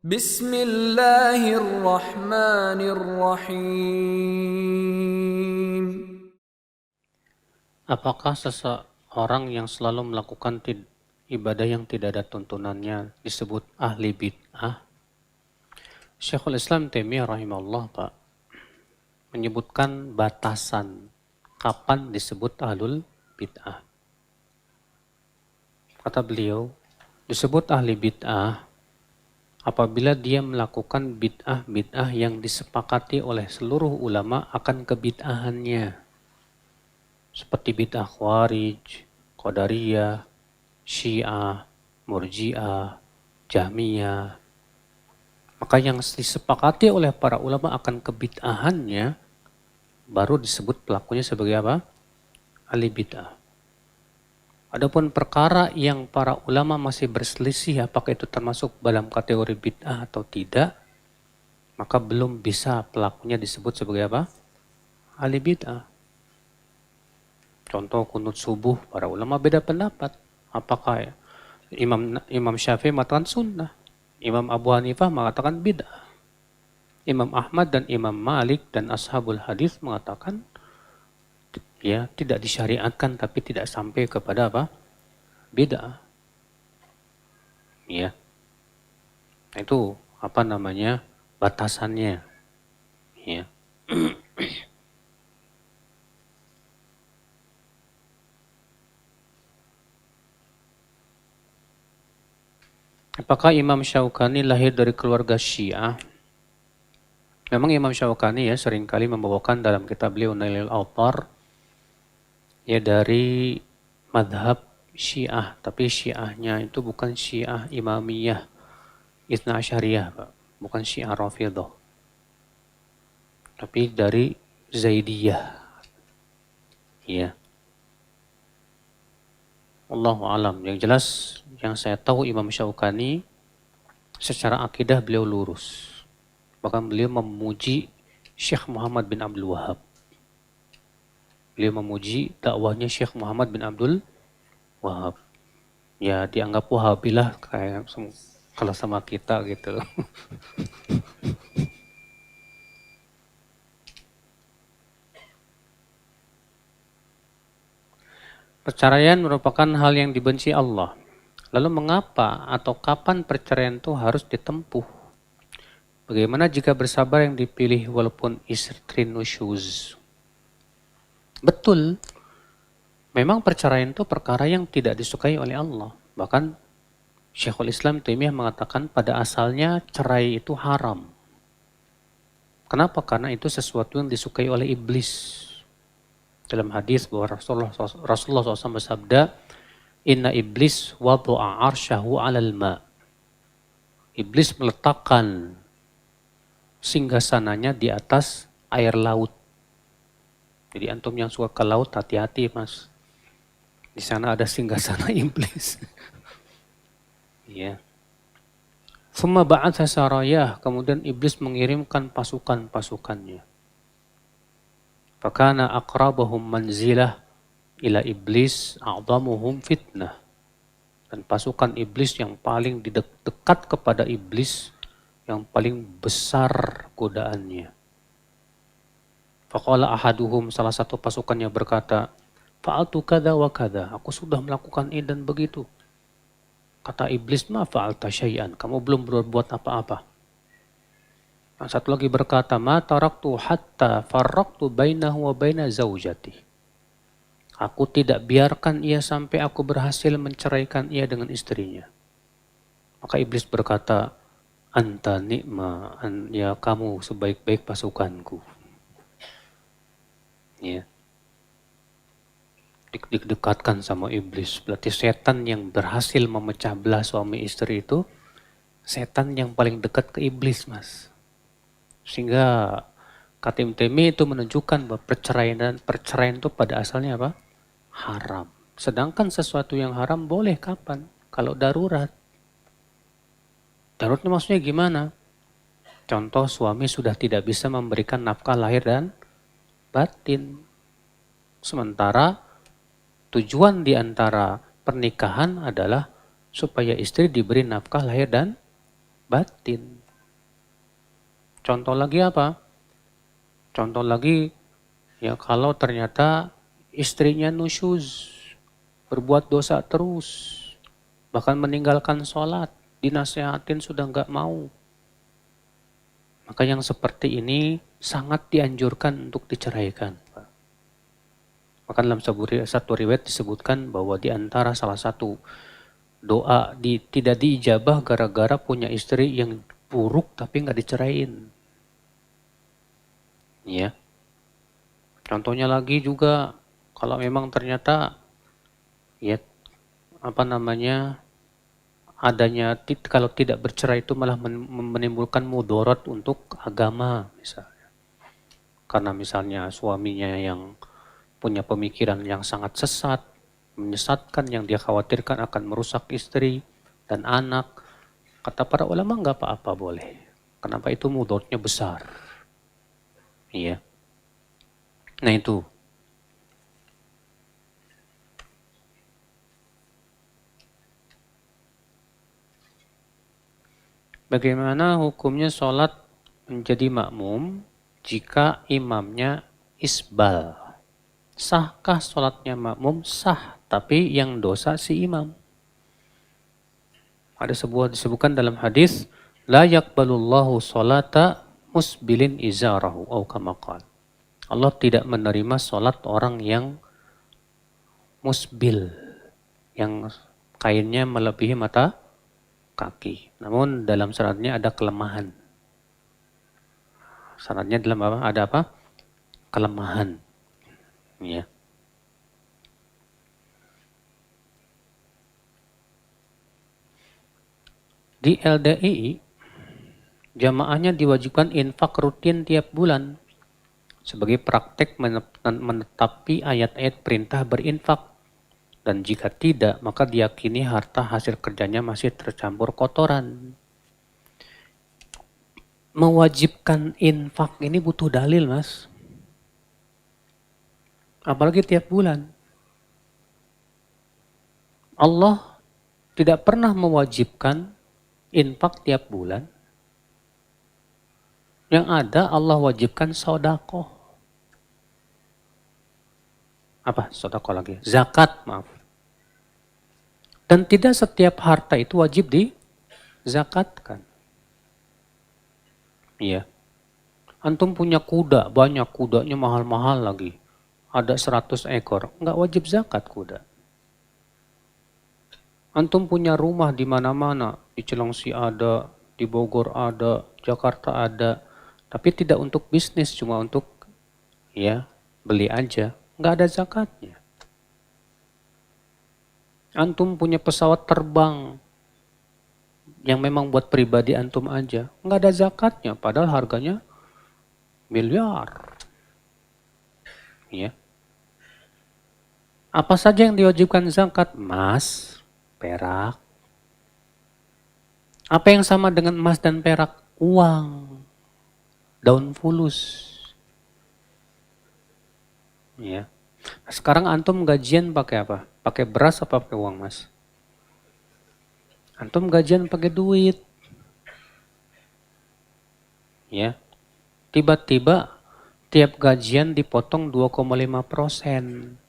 Bismillahirrahmanirrahim. Apakah seseorang yang selalu melakukan ibadah yang tidak ada tuntunannya disebut ahli bid'ah? Syekhul Islam Taimiyah rahimahullah Pak menyebutkan batasan kapan disebut ahlul bid'ah. Kata beliau, disebut ahli bid'ah apabila dia melakukan bid'ah yang disepakati oleh seluruh ulama akan kebid'ahannya. Seperti bid'ah Khawarij, Qadariyah, Syiah, Murji'ah, Jahmiyah. Maka yang disepakati oleh para ulama akan kebid'ahannya baru disebut pelakunya sebagai apa? Ahli bid'ah. Adapun perkara yang para ulama masih berselisih apakah itu termasuk dalam kategori bid'ah atau tidak, maka belum bisa pelakunya disebut sebagai apa? Ahli bid'ah. Contoh kunut subuh, para ulama beda pendapat. Apakah ya? Imam Syafi'i mengatakan sunnah, Imam Abu Hanifah mengatakan bid'ah, Imam Ahmad dan Imam Malik dan ashabul hadis mengatakan ya tidak disyariatkan tapi tidak sampai kepada apa? Bid'ah. Ya. Itu apa namanya? Batasannya. Ya. Apakah Imam Syaukani lahir dari keluarga Syiah? Memang Imam Syaukani ya seringkali membawakan dalam kitab beliau Nailul Awtar ya dari madhab Syiah, tapi Syiahnya itu bukan Syiah Imamiyah Itsna Asyariyah, Pak. Bukan Syiah Rafidhah. Tapi dari Zaidiyah. Ya. Allahu alam. Yang jelas yang saya tahu Imam Syaukani secara akidah beliau lurus. Bahkan beliau memuji Syekh Muhammad bin Abdul Wahab. Beliau memuji dakwahnya Syekh Muhammad bin Abdul Wahab. Ya dianggap Wahabilah kayak kalau sama kita gitu. Perceraian merupakan hal yang dibenci Allah. Lalu mengapa atau kapan perceraian itu harus ditempuh? Bagaimana jika bersabar yang dipilih walaupun istri nusyuz? Betul, memang perceraian itu perkara yang tidak disukai oleh Allah. Bahkan Syekhul Islam Taimiyah mengatakan pada asalnya cerai itu haram. Kenapa? Karena itu sesuatu yang disukai oleh iblis. Dalam hadis bahwa Rasulullah SAW bersabda, Inna iblis wadu'a arsyahu alal ma. Iblis meletakkan singgasananya di atas air laut. Jadi antum yang suka ke laut hati-hati mas. Di sana ada singgasana iblis. Ya. Summa ba'atha sarayah, kemudian iblis mengirimkan pasukan-pasukannya. Fakana aqrabahum manzilah ila iblis a'zamuhum fitnah. Dan pasukan iblis yang paling dekat kepada iblis, yang paling besar godaannya. Faqala ahaduhum, salah satu pasukannya berkata, fa'altu kada wa kada, aku sudah melakukan ini dan begitu. Kata iblis, ma fa'alta syai'an, kamu belum berbuat apa-apa. Yang satu lagi berkata, ma taraktu hatta farraqtu bainahu wa baina zaujati. Aku tidak biarkan ia sampai aku berhasil menceraikan ia dengan istrinya. Maka iblis berkata, anta ni'ma, ya kamu sebaik-baik pasukanku. Ya. Didekatkan sama iblis. Berarti setan yang berhasil memecah belah suami istri itu, setan yang paling dekat ke iblis, mas. Sehingga kata Ibnu Taimiyah itu menunjukkan bahwa perceraian itu pada asalnya apa? Haram. Sedangkan sesuatu yang haram boleh kapan? Kalau darurat. Daruratnya maksudnya gimana? Contoh suami sudah tidak bisa memberikan nafkah lahir dan batin. Sementara tujuan di antara pernikahan adalah supaya istri diberi nafkah lahir dan batin. Contoh lagi apa? Contoh lagi, ya kalau ternyata istrinya nusyuz, berbuat dosa terus, bahkan meninggalkan sholat, dinasehatin sudah nggak mau. Maka yang seperti ini sangat dianjurkan untuk diceraikan. Maka dalam satu riwayat disebutkan bahwa di antara salah satu doa tidak diijabah gara-gara punya istri yang buruk tapi nggak diceraiin. Ya. Contohnya lagi juga kalau memang ternyata ya adanya kalau tidak bercerai itu malah menimbulkan mudarat untuk agama misalnya. Karena misalnya suaminya yang punya pemikiran yang sangat sesat, menyesatkan, yang dia khawatirkan akan merusak istri dan anak. Kata para ulama nggak apa-apa boleh. Kenapa? Itu mudaratnya besar. Iya. Nah itu. Bagaimana hukumnya sholat menjadi makmum jika imamnya isbal? Sahkah sholatnya makmum? Sah, tapi yang dosa si imam. Ada disebutkan dalam hadis, la yaqbalullahu sholata musbilin izarahu au kama qala. Allah tidak menerima sholat orang yang musbil, yang kainnya melebihi mata kaki. Namun dalam syaratnya ada kelemahan. Syaratnya dalam apa? Ada apa? Kelemahan. Ya. Di LDI, jamaahnya diwajibkan infak rutin tiap bulan sebagai praktek menetapi ayat-ayat perintah berinfak. Dan jika tidak, maka diyakini harta hasil kerjanya masih tercampur kotoran. Mewajibkan infak ini butuh dalil, Mas. Apalagi tiap bulan. Allah tidak pernah mewajibkan infak tiap bulan. Yang ada Allah wajibkan sedekah. Apa sedekah lagi? Zakat, maaf. Dan tidak setiap harta itu wajib dizakatkan. Iya. Antum punya kuda, banyak kudanya mahal-mahal lagi. Ada 100 ekor, nggak wajib zakat kuda. Antum punya rumah di mana-mana, di Cilengsi ada, di Bogor ada, Jakarta ada, tapi tidak untuk bisnis, cuma untuk ya beli aja, nggak ada zakatnya. Antum punya pesawat terbang yang memang buat pribadi antum aja, nggak ada zakatnya, padahal harganya miliar. Ya. Apa saja yang diwajibkan zakat? Emas, perak. Apa yang sama dengan emas dan perak? Uang, daun fulus. Ya. Sekarang antum gajian pakai apa? Pakai beras apa pakai uang, Mas? Antum gajian pakai duit. Ya. Tiba-tiba tiap gajian dipotong 2,5%.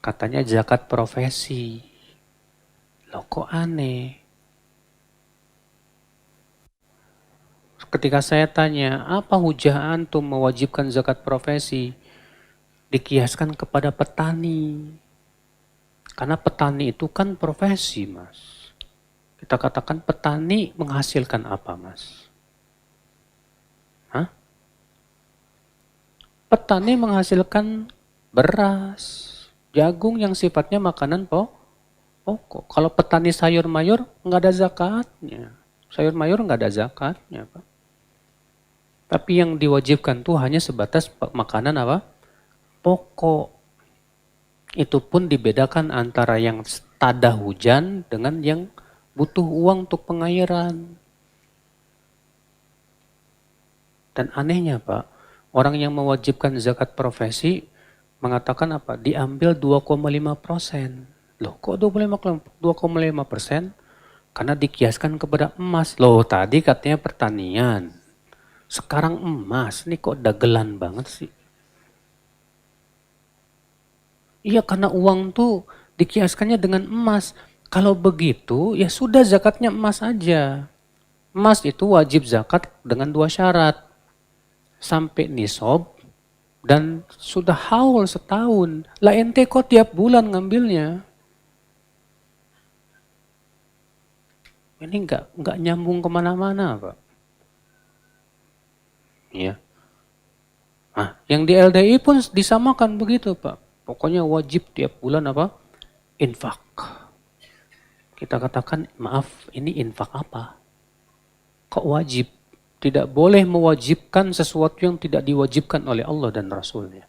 Katanya zakat profesi. Loh kok aneh? Ketika saya tanya, apa hujah antum mewajibkan zakat profesi? Dikiaskan kepada petani. Karena petani itu kan profesi, Mas. Kita katakan petani menghasilkan apa, Mas? Hah? Petani menghasilkan beras, jagung yang sifatnya makanan pokok. Kalau petani sayur mayur nggak ada zakatnya. Sayur mayur nggak ada zakatnya, Pak. Tapi yang diwajibkan tuh hanya sebatas makanan apa? Pokok. Itu pun dibedakan antara yang tada hujan dengan yang butuh uang untuk pengairan. Dan anehnya Pak, orang yang mewajibkan zakat profesi mengatakan apa? Diambil 2,5%. Loh kok 2,5%? Karena dikiaskan kepada emas. Loh tadi katanya pertanian. Sekarang emas. Ini kok dagelan banget sih. Iya karena uang tuh dikiaskannya dengan emas. Kalau begitu ya sudah zakatnya emas aja. Emas itu wajib zakat dengan 2 syarat. Sampai nisab dan sudah haul setahun. Lah ente kok tiap bulan ngambilnya? Ini nggak nyambung kemana-mana, Pak. Ya. Nah, yang di LDI pun disamakan begitu, Pak. Pokoknya wajib tiap bulan apa? Infak. Kita katakan, maaf, ini infak apa? Kok wajib? Tidak boleh mewajibkan sesuatu yang tidak diwajibkan oleh Allah dan Rasulnya.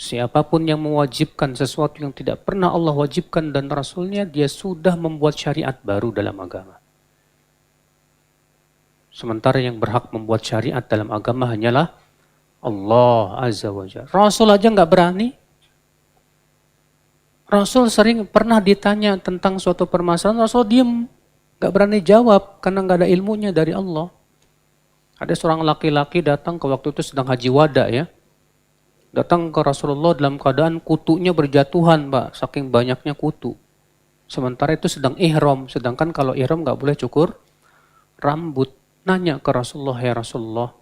Siapapun yang mewajibkan sesuatu yang tidak pernah Allah wajibkan dan Rasulnya, dia sudah membuat syariat baru dalam agama. Sementara yang berhak membuat syariat dalam agama hanyalah Allah Azza wa Jalla. Rasul aja nggak berani. Rasul sering pernah ditanya tentang suatu permasalahan, Rasul diem, nggak berani jawab karena nggak ada ilmunya dari Allah. Ada seorang laki-laki datang ke waktu itu sedang haji wada ya. Datang ke Rasulullah dalam keadaan kutunya berjatuhan, Pak, saking banyaknya kutu. Sementara itu sedang ihram, sedangkan kalau ihram nggak boleh cukur rambut. Nanya ke Rasulullah, ya Rasulullah,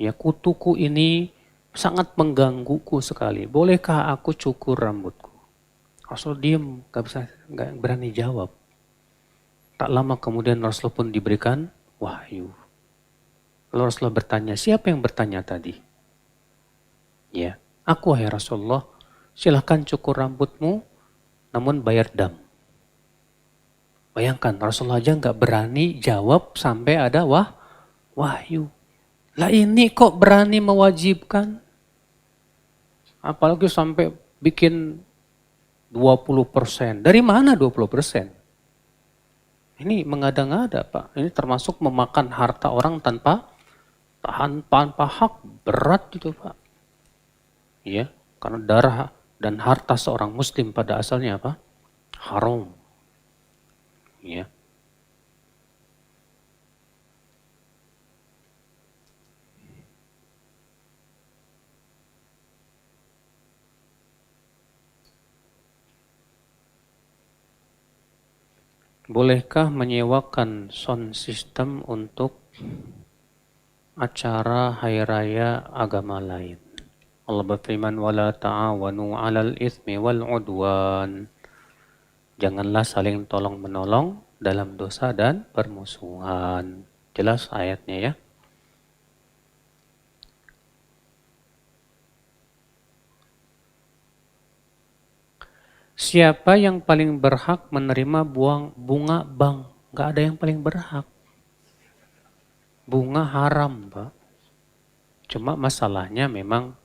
ya kutuku ini sangat menggangguku sekali. Bolehkah aku cukur rambutku? Rasul diem, nggak berani jawab. Tak lama kemudian Rasul pun diberikan wahyu. Lalu Rasulullah bertanya, siapa yang bertanya tadi? Ya, aku ya Rasulullah, silahkan cukur rambutmu, namun bayar dam. Bayangkan Rasulullah aja nggak berani jawab sampai ada wahyu. Lah ini kok berani mewajibkan? Apalagi sampai bikin 20%. Dari mana 20%? Ini mengada-ngada, Pak. Ini termasuk memakan harta orang tanpa hak, berat itu, Pak. Ya, karena darah dan harta seorang muslim pada asalnya apa? Haram. Ya. Bolehkah menyewakan sound system untuk acara hari raya agama lain? Allah berfirman, wala ta'awanu 'alal itsmi wal 'udwan. Janganlah saling tolong menolong dalam dosa dan permusuhan. Jelas ayatnya ya. Siapa yang paling berhak menerima bunga bank? Gak ada yang paling berhak. Bunga haram, Pak. Cuma masalahnya memang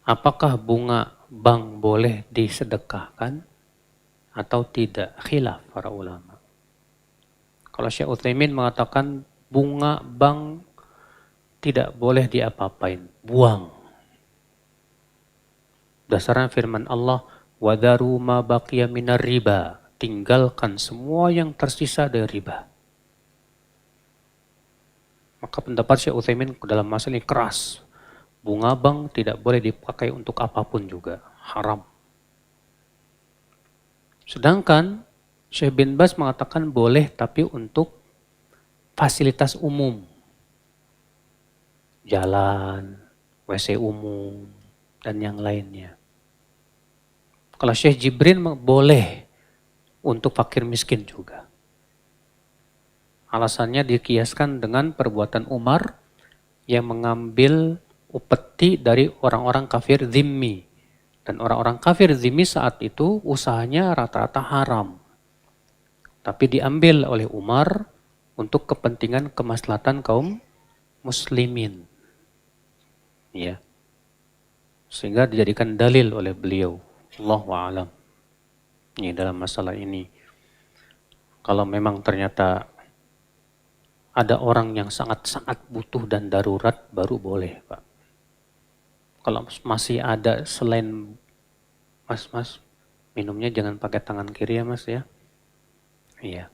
apakah bunga bank boleh disedekahkan atau tidak? Khilaf para ulama. Kalau Syekh Utsaimin mengatakan bunga bank tidak boleh diapa-apain, buang. Dasarnya firman Allah, wadaru ma baqiya minar riba, tinggalkan semua yang tersisa dari riba. Maka pendapat Syekh Utsaimin dalam masalah ini keras. Bunga bank tidak boleh dipakai untuk apapun juga, haram. Sedangkan Syekh bin Baz mengatakan boleh tapi untuk fasilitas umum. Jalan, WC umum, dan yang lainnya. Kalau Syekh Jibrin boleh untuk fakir miskin juga. Alasannya dikiaskan dengan perbuatan Umar yang mengambil upeti dari orang-orang kafir zimmi. Dan orang-orang kafir zimmi saat itu usahanya rata-rata haram. Tapi diambil oleh Umar untuk kepentingan kemaslahatan kaum muslimin. Ya. Sehingga dijadikan dalil oleh beliau. Allahu a'lam. Ini dalam masalah ini. Kalau memang ternyata ada orang yang sangat-sangat butuh dan darurat, baru boleh, Pak. Kalau masih ada selain mas, minumnya jangan pakai tangan kiri ya, Mas ya. Iya.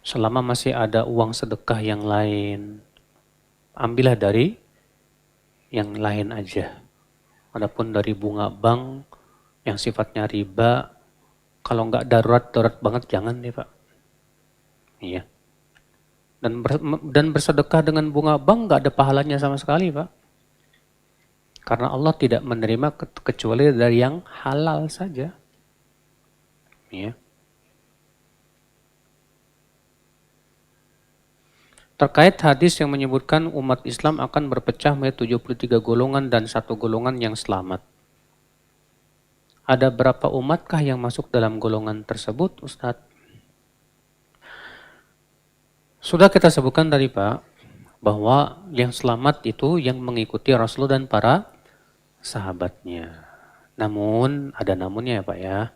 Selama masih ada uang sedekah yang lain, ambillah dari yang lain aja. Adapun dari bunga bank yang sifatnya riba, kalau nggak darurat banget jangan deh Pak. Iya. Dan bersedekah dengan bunga bank nggak ada pahalanya sama sekali Pak. Karena Allah tidak menerima kecuali dari yang halal saja. Iya. Terkait hadis yang menyebutkan umat Islam akan berpecah menjadi 73 golongan dan satu golongan yang selamat. Ada berapa umatkah yang masuk dalam golongan tersebut, Ustadz? Sudah kita sebutkan tadi Pak, bahwa yang selamat itu yang mengikuti Rasul dan para sahabatnya. Namun, ada namunnya ya Pak ya.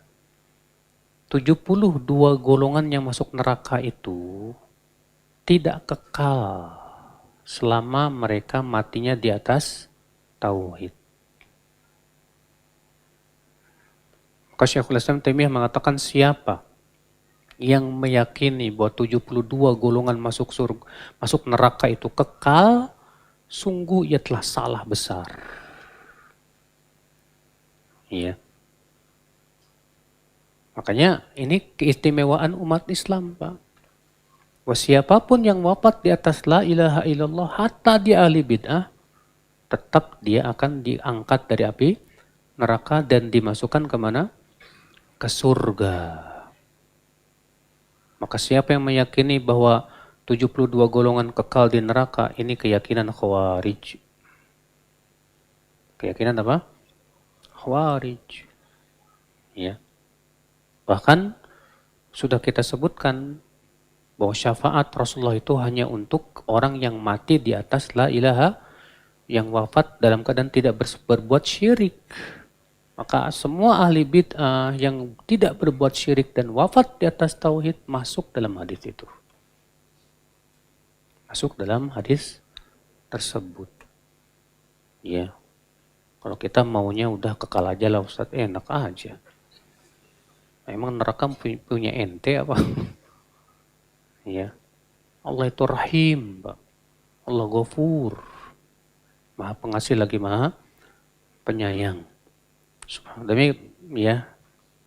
72 golongan yang masuk neraka itu tidak kekal selama mereka matinya di atas tauhid. Maka Syekhul Islam Taimiyah mengatakan siapa yang meyakini bahwa 72 golongan masuk neraka itu kekal, sungguh ia telah salah besar. Iya. Makanya ini keistimewaan umat Islam, Pak. Bahwa siapapun yang wafat di atas la ilaha illallah, hatta dia ahli bid'ah, tetap dia akan diangkat dari api neraka dan dimasukkan kemana? Ke surga. Maka siapa yang meyakini bahwa 72 golongan kekal di neraka, ini keyakinan Khawarij. Keyakinan apa? Khawarij. Ya. Bahkan sudah kita sebutkan bahwa syafaat Rasulullah itu hanya untuk orang yang mati di atas la ilaha, yang wafat dalam keadaan tidak berbuat syirik. Maka semua ahli bid'ah yang tidak berbuat syirik dan wafat di atas tauhid masuk dalam hadis itu. Masuk dalam hadis tersebut. Ya. Kalau kita maunya udah kekal aja lah Ustaz, enak aja. Emang neraka punya ente apa? Ya. Allah itu rahim, Pak. Allah ghafur. Maha pengasih lagi maha penyayang.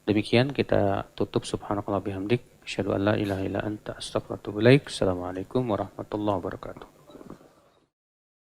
Demikian kita tutup. Subhanakallah bihamdik. Asyhadu an la ilaha illa anta astaghfiruka wa atubu ilaik. Assalamualaikum warahmatullahi wabarakatuh.